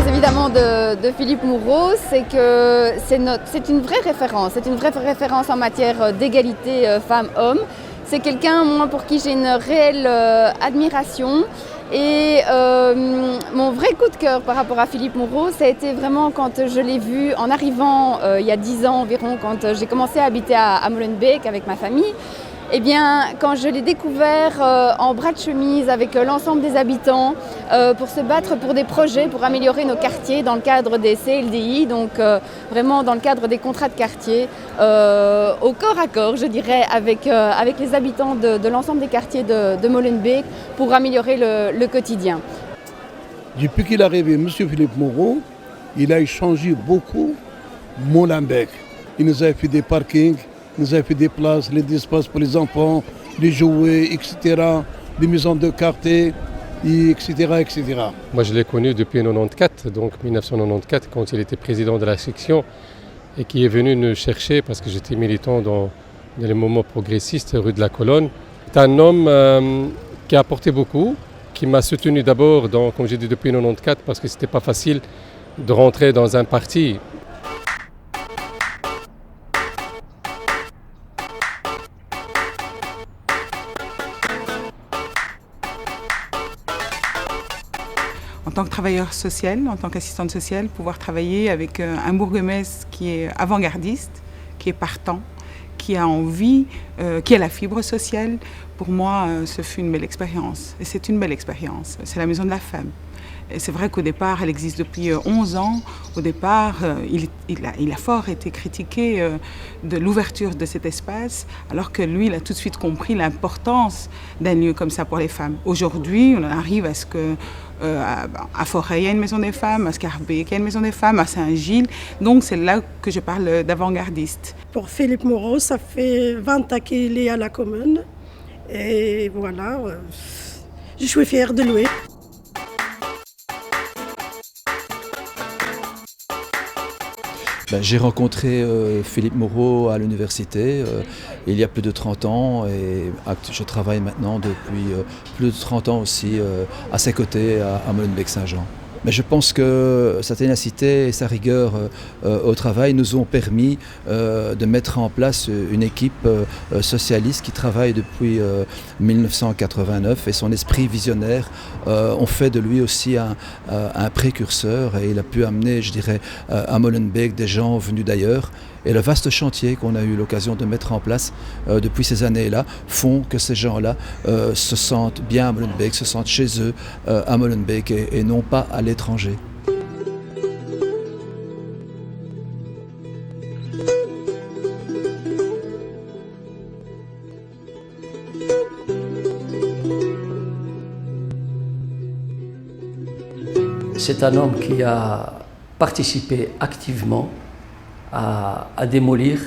évidemment de Philippe Moureau, c'est que c'est une vraie référence. C'est une vraie référence en matière d'égalité femmes-hommes. C'est quelqu'un, moi, pour qui j'ai une réelle admiration. Et mon vrai coup de cœur par rapport à Philippe Moureau, ça a été vraiment quand je l'ai vu en arrivant il y a 10 ans environ, quand j'ai commencé à habiter à Molenbeek avec ma famille. Eh bien, quand je l'ai découvert en bras de chemise avec l'ensemble des habitants pour se battre pour des projets, pour améliorer nos quartiers dans le cadre des CLDI, donc vraiment dans le cadre des contrats de quartier, au corps à corps, je dirais, avec les habitants de l'ensemble des quartiers de Molenbeek pour améliorer le quotidien. Depuis qu'il est arrivé, M. Philippe Moureau, il a changé beaucoup Molenbeek. Il nous a fait des parkings. Nous avons fait des places, des espaces pour les enfants, les jouets, etc., des maisons de quartier, etc., etc. Moi, je l'ai connu depuis 1994, donc 1994, quand il était président de la section et qui est venu nous chercher parce que j'étais militant dans les moments progressistes rue de la Colonne. C'est un homme qui a apporté beaucoup, qui m'a soutenu d'abord, comme j'ai dit, depuis 1994 parce que c'était pas facile de rentrer dans un parti. En tant que travailleur social, en tant qu'assistante sociale, pouvoir travailler avec un bourgmestre qui est avant-gardiste, qui est partant, qui a envie, qui a la fibre sociale, pour moi, ce fut une belle expérience. Et c'est une belle expérience. C'est la Maison de la Femme. Et c'est vrai qu'au départ, elle existe depuis 11 ans. Au départ, il a fort été critiqué de l'ouverture de cet espace, alors que lui, il a tout de suite compris l'importance d'un lieu comme ça pour les femmes. Aujourd'hui, on en arrive à ce que à Forêt, il y a une maison des femmes, à Scarbeck, il y a une maison des femmes, à Saint-Gilles. Donc c'est là que je parle d'avant-gardiste. Pour Philippe Moureau, ça fait 20 ans qu'il est à la commune. Et voilà, je suis fière de lui. J'ai rencontré Philippe Moureau à l'université il y a plus de 30 ans et je travaille maintenant depuis plus de 30 ans aussi à ses côtés à Molenbeek-Saint-Jean. Mais je pense que sa ténacité et sa rigueur au travail nous ont permis de mettre en place une équipe socialiste qui travaille depuis 1989 et son esprit visionnaire ont fait de lui aussi un précurseur et il a pu amener, je dirais, à Molenbeek des gens venus d'ailleurs. Et le vaste chantier qu'on a eu l'occasion de mettre en place depuis ces années-là font que ces gens-là se sentent bien à Molenbeek, se sentent chez eux à Molenbeek et non pas à l'étranger. C'est un homme qui a participé activement à démolir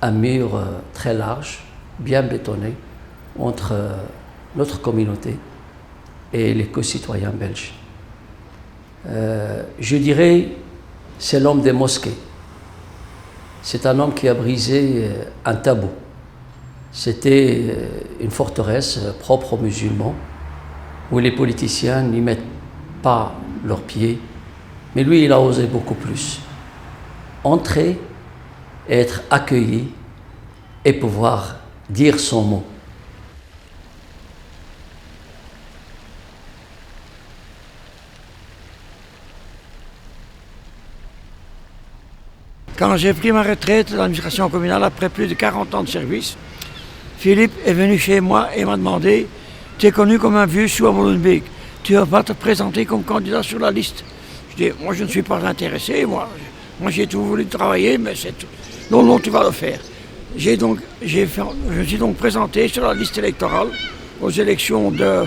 un mur très large, bien bétonné, entre notre communauté et les co-citoyens belges. Je dirais, c'est l'homme des mosquées. C'est un homme qui a brisé un tabou. C'était une forteresse propre aux musulmans, où les politiciens n'y mettent pas leurs pieds, mais lui, il a osé beaucoup plus. Entrer, être accueilli et pouvoir dire son mot. Quand j'ai pris ma retraite de l'administration communale après plus de 40 ans de service, Philippe est venu chez moi et m'a demandé « Tu es connu comme un vieux sous à Molenbeek, tu ne vas pas te présenter comme candidat sur la liste ?» Je dis « Moi je ne suis pas intéressé, moi j'ai tout voulu travailler, mais c'est tout. Non, tu vas le faire. » Je me suis donc présenté sur la liste électorale aux élections de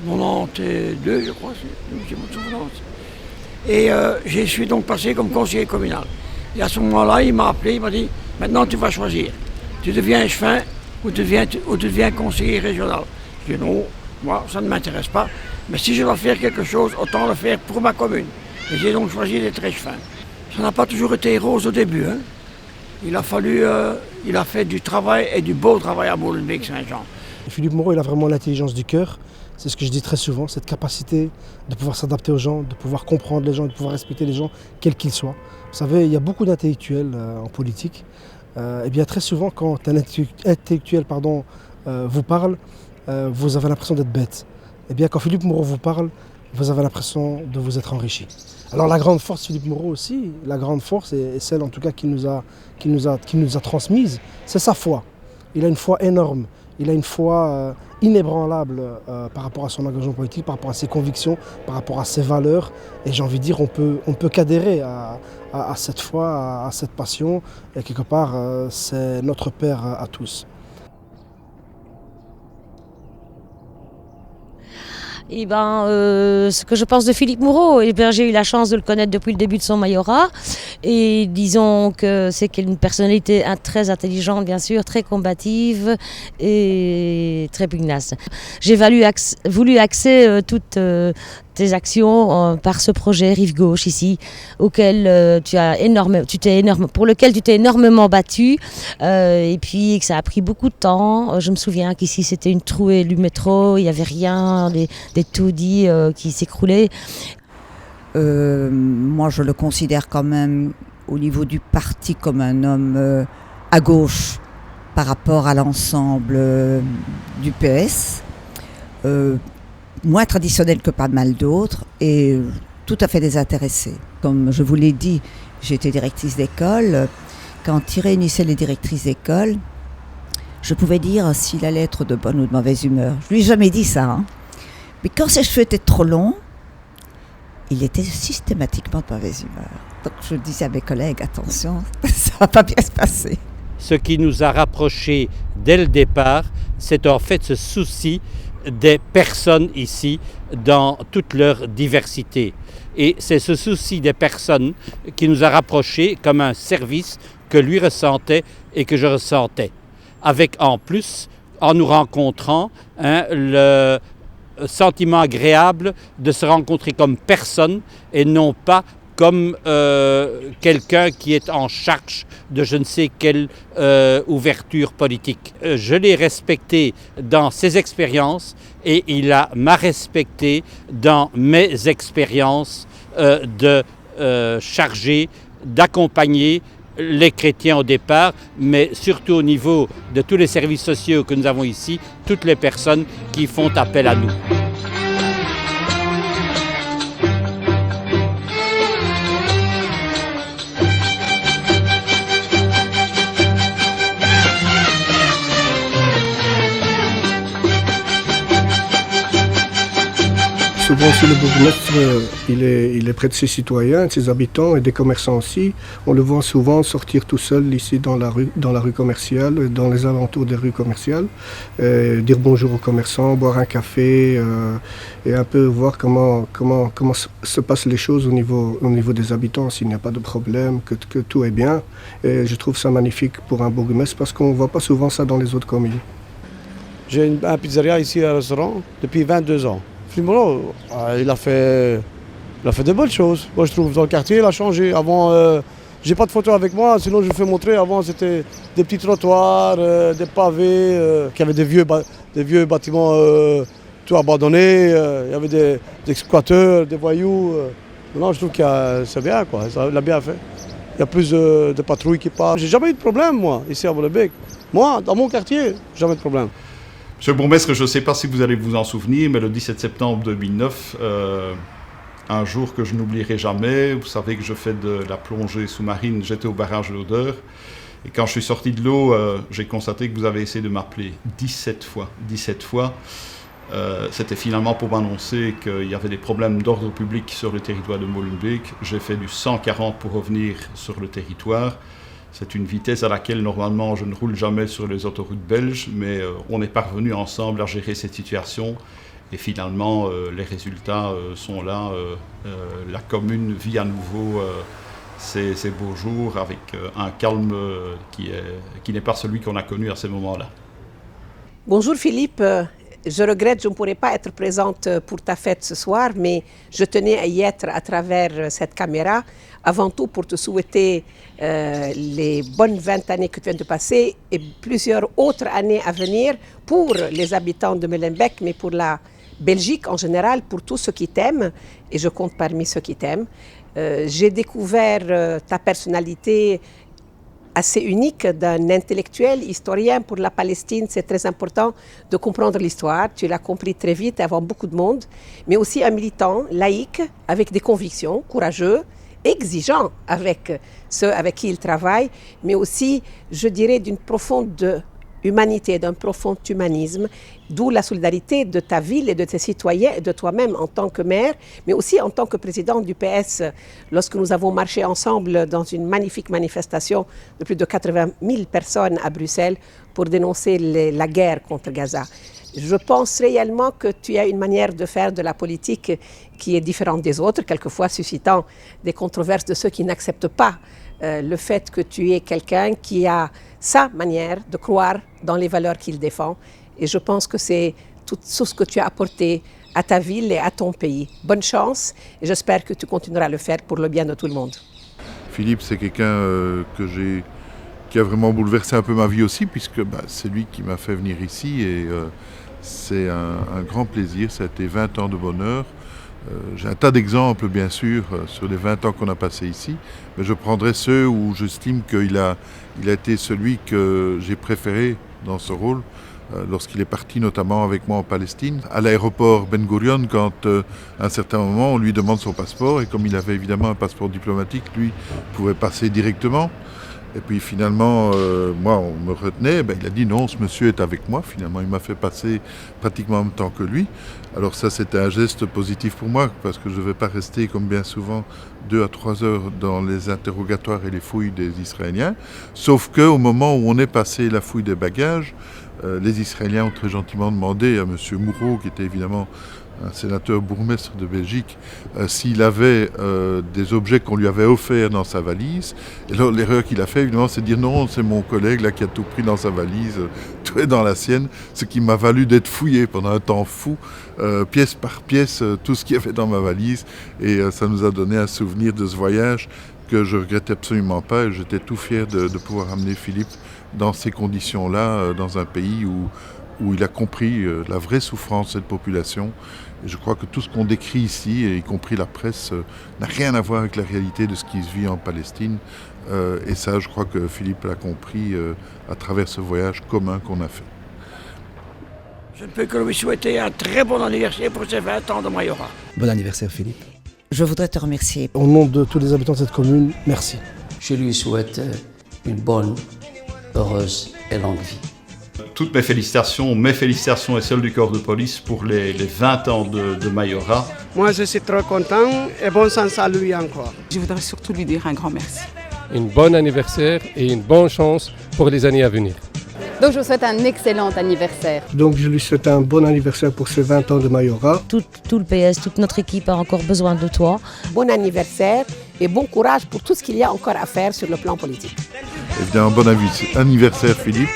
92, je crois, j'ai mon souvenance. Et je suis donc passé comme conseiller communal. Et à ce moment-là, il m'a appelé, il m'a dit « Maintenant, tu vas choisir. Tu deviens échevin ou tu deviens conseiller régional. » Je dis « Non, moi, ça ne m'intéresse pas. Mais si je dois faire quelque chose, autant le faire pour ma commune. » Et j'ai donc choisi d'être échevin. Ça n'a pas toujours été rose au début. Hein. Il a fait du travail et du beau travail à Molenbeek-Saint-Jean. Philippe Moreau, il a vraiment l'intelligence du cœur. C'est ce que je dis très souvent, cette capacité de pouvoir s'adapter aux gens, de pouvoir comprendre les gens, de pouvoir respecter les gens, quels qu'ils soient. Vous savez, il y a beaucoup d'intellectuels en politique. Et bien très souvent, quand un intellectuel vous parle, vous avez l'impression d'être bête. Et bien quand Philippe Moreau vous parle, vous avez l'impression de vous être enrichi. Alors la grande force Philippe Moreau aussi, la grande force, et celle en tout cas qu'il nous a transmise, c'est sa foi. Il a une foi énorme, il a une foi inébranlable par rapport à son engagement politique, par rapport à ses convictions, par rapport à ses valeurs. Et j'ai envie de dire, on peut qu'adhérer à cette foi, à cette passion. Et quelque part, c'est notre père à tous. Eh ben, ce que je pense de Philippe Moreau, eh bien, j'ai eu la chance de le connaître depuis le début de son majorat. Et disons que c'est une personnalité très intelligente, bien sûr, très combative et très pugnace. J'ai voulu axer toutes tes actions par ce projet Rive Gauche ici, auquel pour lequel tu t'es énormément battu, et puis que ça a pris beaucoup de temps. Je me souviens qu'ici c'était une trouée du métro, il n'y avait rien, des taudis qui s'écroulaient. Moi je le considère quand même au niveau du parti comme un homme à gauche par rapport à l'ensemble du PS. Moins traditionnel que pas mal d'autres et tout à fait désintéressé. Comme je vous l'ai dit, j'ai été directrice d'école. Quand il réunissait les directrices d'école, je pouvais dire s'il allait être de bonne ou de mauvaise humeur. Je lui ai jamais dit ça. Hein. Mais quand ses cheveux étaient trop longs, il était systématiquement de mauvaise humeur. Donc je disais à mes collègues, attention, ça va pas bien se passer. Ce qui nous a rapprochés dès le départ, c'est en fait ce souci des personnes ici dans toute leur diversité. Et c'est ce souci des personnes qui nous a rapprochés comme un service que lui ressentait et que je ressentais. Avec en plus, en nous rencontrant, le sentiment agréable de se rencontrer comme personne et non pas comme quelqu'un qui est en charge de je ne sais quelle ouverture politique. Je l'ai respecté dans ses expériences et il m'a respecté dans mes expériences de charger, d'accompagner les chrétiens au départ, mais surtout au niveau de tous les services sociaux que nous avons ici, toutes les personnes qui font appel à nous. Souvent aussi le bourgmestre, il est près de ses citoyens, de ses habitants et des commerçants aussi. On le voit souvent sortir tout seul ici dans la rue commerciale, dans les alentours des rues commerciales, dire bonjour aux commerçants, boire un café et un peu voir comment se passent les choses au niveau des habitants, s'il n'y a pas de problème, que tout est bien. Et je trouve ça magnifique pour un bourgmestre parce qu'on ne voit pas souvent ça dans les autres communes. J'ai un pizzeria ici, un restaurant, depuis 22 ans. Philippe Moreau, il a fait de bonnes choses. Moi, je trouve dans le quartier, il a changé. Avant, j'ai pas de photo avec moi, sinon je vous fais montrer. Avant, c'était des petits trottoirs, des pavés, qui avaient des vieux bâtiments tout abandonnés. Il y avait des squatteurs, des voyous. Maintenant, je trouve que c'est bien, quoi. Ça l'a bien fait. Il y a plus de patrouilles qui passent. J'ai jamais eu de problème, moi, ici à Molenbeek. Moi, dans mon quartier, jamais de problème. Monsieur le bourgmestre, je ne sais pas si vous allez vous en souvenir, mais le 17 septembre 2009, un jour que je n'oublierai jamais, vous savez que je fais de la plongée sous-marine, j'étais au barrage de l'Odeur, et quand je suis sorti de l'eau, j'ai constaté que vous avez essayé de m'appeler 17 fois. 17 fois, c'était finalement pour m'annoncer qu'il y avait des problèmes d'ordre public sur le territoire de Molenbeek. J'ai fait du 140 pour revenir sur le territoire. C'est une vitesse à laquelle, normalement, je ne roule jamais sur les autoroutes belges, mais on est parvenus ensemble à gérer cette situation. Et finalement, les résultats sont là. La commune vit à nouveau ces beaux jours avec un calme qui n'est pas celui qu'on a connu à ces moments-là. Bonjour Philippe, Je regrette, je ne pourrai pas être présente pour ta fête ce soir, mais je tenais à y être à travers cette caméra, avant tout pour te souhaiter les bonnes 20 années que tu viens de passer et plusieurs autres années à venir pour les habitants de Molenbeek, mais pour la Belgique en général, pour tous ceux qui t'aiment, et je compte parmi ceux qui t'aiment. J'ai découvert ta personnalité assez unique d'un intellectuel, historien. Pour la Palestine, c'est très important de comprendre l'histoire. Tu l'as compris très vite avant beaucoup de monde, mais aussi un militant laïque avec des convictions, courageux, exigeant avec ceux avec qui il travaille, mais aussi, je dirais, d'une profonde humanité, d'un profond humanisme, d'où la solidarité de ta ville et de tes citoyens et de toi-même en tant que maire, mais aussi en tant que président du PS, lorsque nous avons marché ensemble dans une magnifique manifestation de plus de 80 000 personnes à Bruxelles pour dénoncer la guerre contre Gaza. Je pense réellement que tu as une manière de faire de la politique qui est différente des autres, quelquefois suscitant des controverses de ceux qui n'acceptent pas le fait que tu es quelqu'un qui a sa manière de croire dans les valeurs qu'il défend. Et je pense que c'est tout ce que tu as apporté à ta ville et à ton pays. Bonne chance et j'espère que tu continueras à le faire pour le bien de tout le monde. Philippe, c'est quelqu'un qui a vraiment bouleversé un peu ma vie aussi, puisque c'est lui qui m'a fait venir ici et c'est un grand plaisir. Ça a été 20 ans de bonheur. J'ai un tas d'exemples, bien sûr, sur les 20 ans qu'on a passés ici, mais je prendrai ceux où j'estime qu'il a été celui que j'ai préféré dans ce rôle, lorsqu'il est parti notamment avec moi en Palestine. À l'aéroport Ben Gurion, quand à un certain moment on lui demande son passeport, et comme il avait évidemment un passeport diplomatique, lui pouvait passer directement. Et puis finalement, moi, on me retenait, il a dit non, ce monsieur est avec moi. Finalement, il m'a fait passer pratiquement en même temps que lui. Alors ça, c'était un geste positif pour moi, parce que je ne vais pas rester, comme bien souvent, 2 à 3 heures dans les interrogatoires et les fouilles des Israéliens. Sauf qu'au moment où on est passé la fouille des bagages, les Israéliens ont très gentiment demandé à monsieur Moreau, qui était évidemment un sénateur bourgmestre de Belgique, s'il avait des objets qu'on lui avait offerts dans sa valise. Et alors l'erreur qu'il a fait, évidemment, c'est de dire non, c'est mon collègue là qui a tout pris dans sa valise, tout est dans la sienne, ce qui m'a valu d'être fouillé pendant un temps fou, pièce par pièce, tout ce qu'il y avait dans ma valise. Et ça nous a donné un souvenir de ce voyage que je regrettais absolument pas. Et j'étais tout fier de pouvoir amener Philippe dans ces conditions-là, dans un pays où il a compris la vraie souffrance de cette population. Et je crois que tout ce qu'on décrit ici, y compris la presse, n'a rien à voir avec la réalité de ce qui se vit en Palestine. Et ça, je crois que Philippe l'a compris à travers ce voyage commun qu'on a fait. Je ne peux que lui souhaiter un très bon anniversaire pour ses 20 ans de Mayora. Bon anniversaire, Philippe. Je voudrais te remercier. Au nom de tous les habitants de cette commune, merci. Je lui souhaite une bonne, heureuse et longue vie. Toutes mes félicitations et celles du corps de police pour les 20 ans de Mayora. Moi, je suis trop content et bon sens à lui encore. Je voudrais surtout lui dire un grand merci. Un bon anniversaire et une bonne chance pour les années à venir. Donc je vous souhaite un excellent anniversaire. Donc je lui souhaite un bon anniversaire pour ses 20 ans de Mayora. Tout le PS, toute notre équipe a encore besoin de toi. Bon anniversaire et bon courage pour tout ce qu'il y a encore à faire sur le plan politique. Évidemment, bon anniversaire Philippe.